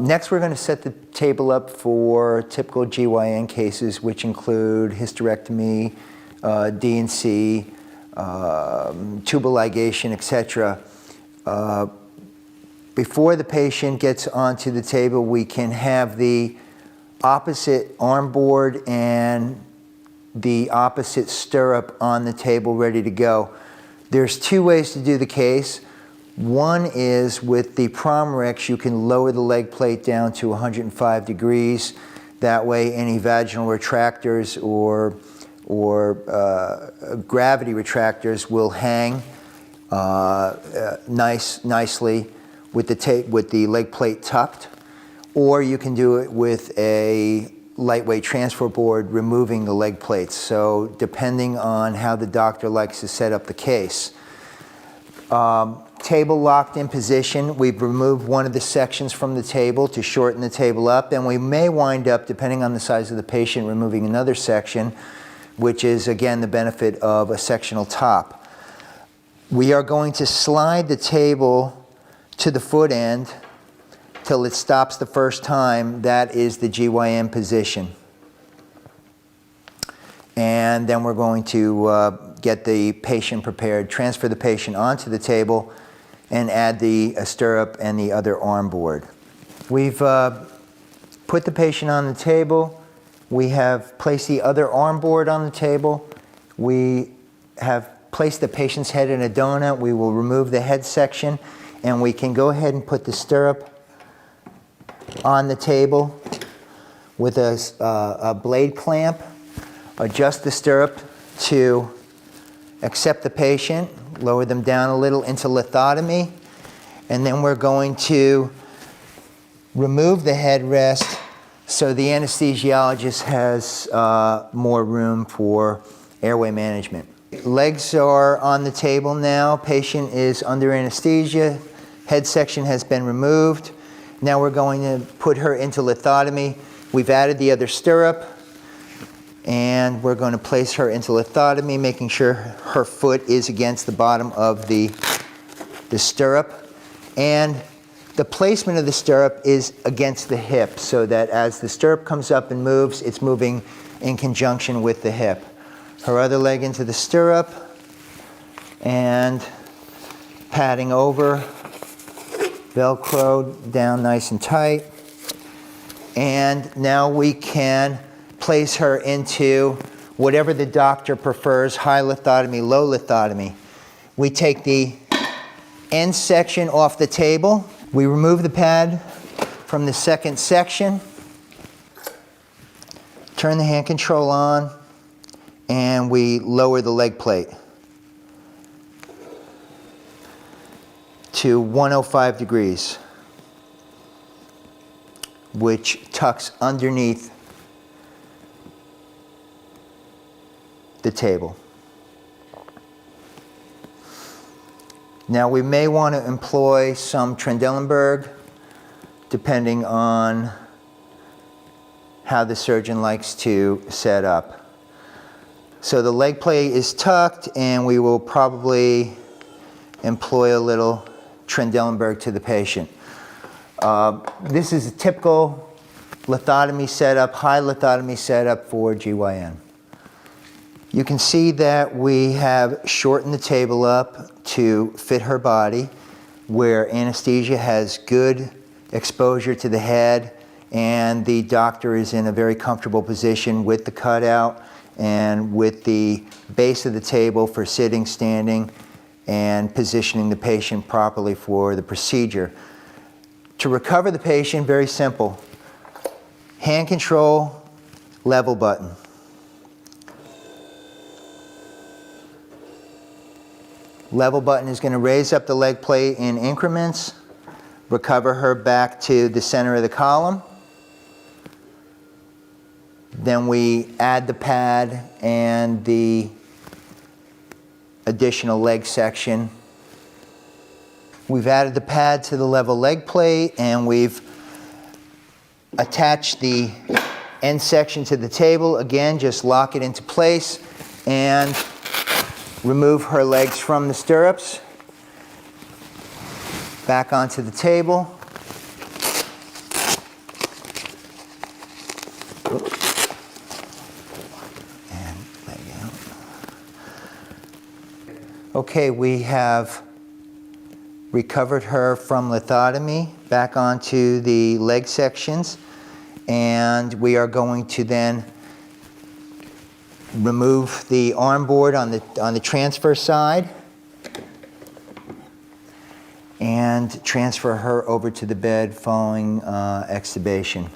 Next, we're going to set the table up for typical GYN cases, which include hysterectomy, D&C, tubal ligation, etc. Before the patient gets onto the table, we can have the opposite arm board and the opposite stirrup on the table ready to go. There's two ways to do the case. One is with the Promrex, you can lower the leg plate down to 105 degrees. That way any vaginal retractors or gravity retractors will hang nicely with the leg plate tucked. Or you can do it with a lightweight transfer board removing the leg plates. So depending on how the doctor likes to set up the case. Table locked in position. We've removed one of the sections from the table to shorten the table up, and we may wind up, depending on the size of the patient, removing another section, which is again the benefit of a sectional top. We are going to slide the table to the foot end till it stops the first time. That is the GYN position. And then we're going to get the patient prepared, transfer the patient onto the table, and add the stirrup and the other arm board. We've put the patient on the table. We have placed the other arm board on the table. We have placed the patient's head in a donut. We will remove the head section, and we can go ahead and put the stirrup on the table with a blade clamp. Adjust the stirrup to accept the patient, lower them down a little into lithotomy, and then we're going to remove the headrest so the anesthesiologist has more room for airway management. Legs are on the table now. Patient is under anesthesia. Head section has been removed. Now we're going to put her into lithotomy. We've added the other stirrup, and we're going to place her into lithotomy, making sure her foot is against the bottom of the stirrup. And the placement of the stirrup is against the hip, so that as the stirrup comes up and moves, it's moving in conjunction with the hip. Her other leg into the stirrup, and padding over, Velcroed down nice and tight. And now we can place her into whatever the doctor prefers, high lithotomy, low lithotomy. We take the end section off the table. We remove the pad from the second section, turn the hand control on, and we lower the leg plate to 105 degrees, which tucks underneath the table. Now we may want to employ some Trendelenburg depending on how the surgeon likes to set up. So the leg plate is tucked, and we will probably employ a little Trendelenburg to the patient. This is a typical lithotomy setup, high lithotomy setup for GYN. You can see that we have shortened the table up to fit her body, where anesthesia has good exposure to the head, and the doctor is in a very comfortable position with the cutout and with the base of the table for sitting, standing, and positioning the patient properly for the procedure. To recover the patient, very simple. Hand control, level button. Level button is going to raise up the leg plate in increments, recover her back to the center of the column. Then we add the pad and the additional leg section. We've added the pad to the level leg plate, and we've attached the end section to the table. Again, just lock it into place and remove her legs from the stirrups, back onto the table. And leg out. Okay, we have recovered her from lithotomy back onto the leg sections, and we are going to then remove the arm board on the transfer side and transfer her over to the bed following extubation.